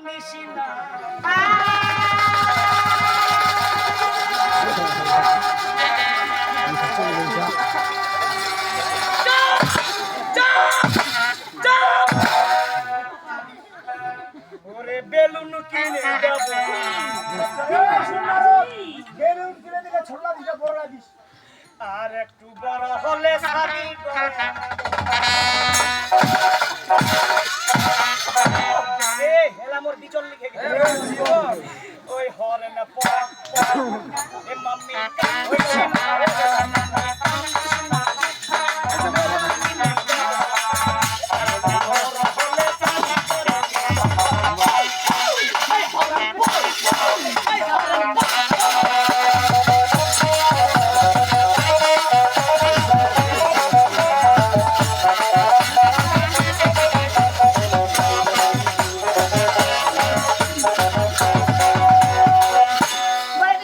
নিশি না ওরে বেলুন কিনে দেব বেলুন কিনে দিলে ছোটলা দিলে বড়লা দিস আর একটু বড় হলে শাড়ি হেলা মোর বিচল লিখে গেছে ওই হরে না পড়া এ মাম্মি